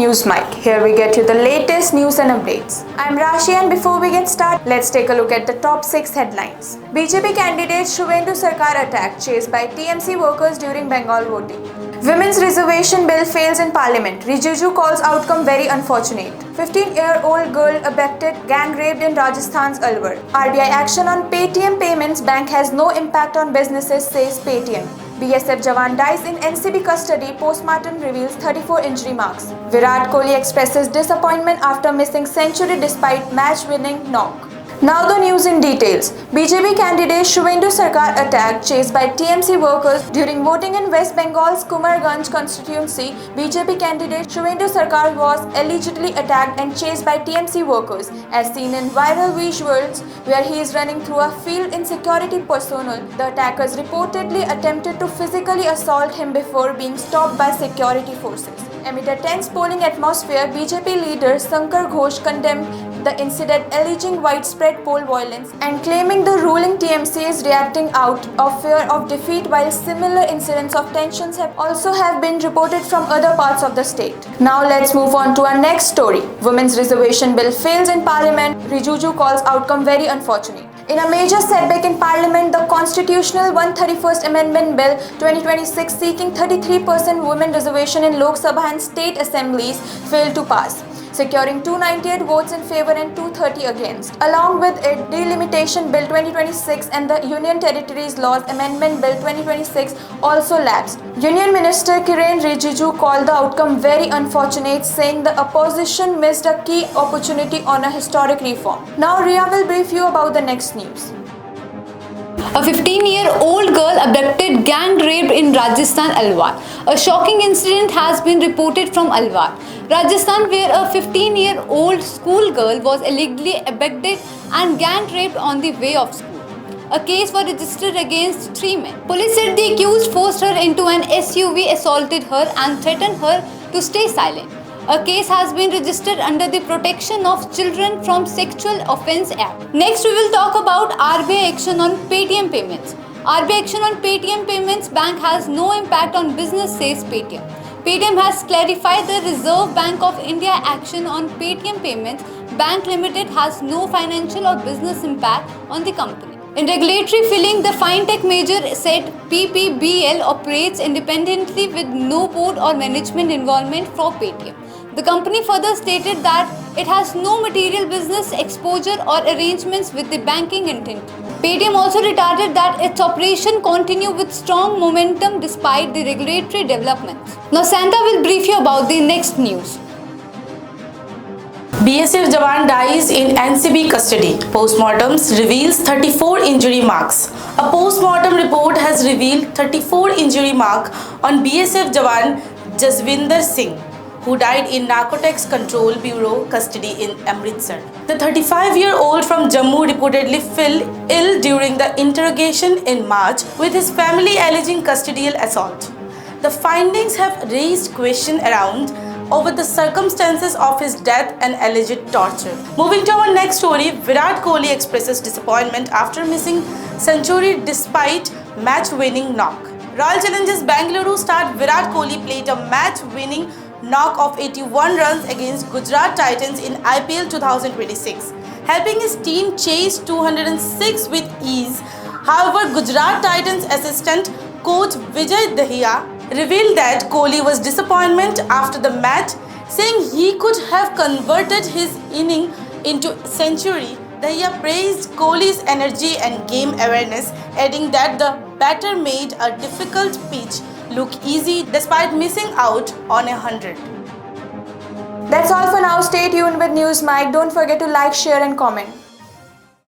News Mike. Here we get you the latest news and updates. I'm Rashi, and before we get started, let's take a look at the top 6 headlines. BJP candidate Shuvendu Sarkar attacked, chased by TMC workers during Bengal voting. Women's reservation bill fails in parliament. Rijiju calls outcome very unfortunate. 15-year-old girl abducted, gang raped in Rajasthan's Alwar. RBI action on Paytm payments. Bank has no impact on businesses, says Paytm. BSF Jawan dies in NCB custody. Postmortem reveals 34 injury marks. Virat Kohli expresses disappointment after missing century despite match-winning knock. Now the news in details. BJP candidate Shuvendu Sarkar attacked, chased by TMC workers during voting in West Bengal's Kumarganj constituency. BJP candidate Shuvendu Sarkar was allegedly attacked and chased by TMC workers, as seen in viral visuals where he is running through a field in security personnel. The attackers reportedly attempted to physically assault him before being stopped by security forces. Amid a tense polling atmosphere, BJP leader Shankar Ghosh condemned the incident, alleging widespread poll violence and claiming the ruling TMC is reacting out of fear of defeat, while similar incidents of tensions have been reported from other parts of the state. Now let's move on to our next story. Women's reservation bill fails in parliament. Rijiju calls outcome very unfortunate. In a major setback in Parliament, the Constitutional 131st Amendment Bill 2026 seeking 33% women reservation in Lok Sabha and state assemblies failed to pass, securing 298 votes in favor and 230 against. Along with it, Delimitation Bill 2026 and the Union Territories Laws Amendment Bill 2026 also lapsed. Union Minister Kiren Rijiju called the outcome very unfortunate, saying the opposition missed a key opportunity on a historic reform. Now Ria will brief you about the next news. A 15-year-old girl abducted, gang raped in Rajasthan Alwar. A shocking incident has been reported from Alwar, Rajasthan, where a 15-year-old schoolgirl was allegedly abducted and gang raped on the way of school. A case was registered against 3 men. Police said the accused forced her into an SUV, assaulted her and threatened her to stay silent. A case has been registered under the Protection of Children from Sexual Offence Act. Next, we will talk about RBI action on Paytm payments. RBI action on Paytm payments. Bank has no impact on business, says Paytm. Paytm has clarified the Reserve Bank of India action on Paytm payments. Bank Limited has no financial or business impact on the company. In regulatory filing, the fintech major said PPBL operates independently with no board or management involvement for Paytm. The company further stated that it has no material business exposure or arrangements with the banking entity. Paytm also retorted that its operation continue with strong momentum despite the regulatory developments. Now Santa will brief you about the next news. BSF Jawan dies in NCB custody. Postmortems reveals 34 injury marks. A postmortem report has revealed 34 injury mark on BSF Jawan Jaswinder Singh, who died in Narcotics Control Bureau custody in Amritsar. The 35-year-old from Jammu reportedly fell ill during the interrogation in March, with his family alleging custodial assault. The findings have raised questions around over the circumstances of his death and alleged torture. Moving to our next story, Virat Kohli expresses disappointment after missing century despite match-winning knock. Royal Challengers Bengaluru star Virat Kohli played a match-winning knock of 81 runs against Gujarat Titans in IPL 2026, helping his team chase 206 with ease. However, Gujarat Titans assistant coach Vijay Dahiya revealed that Kohli was disappointed after the match, saying he could have converted his inning into century. Dahiya praised Kohli's energy and game awareness, adding that the batter made a difficult pitch look easy despite missing out on 100. That's all for now. Stay tuned with News Mike. Don't forget to like, share and comment.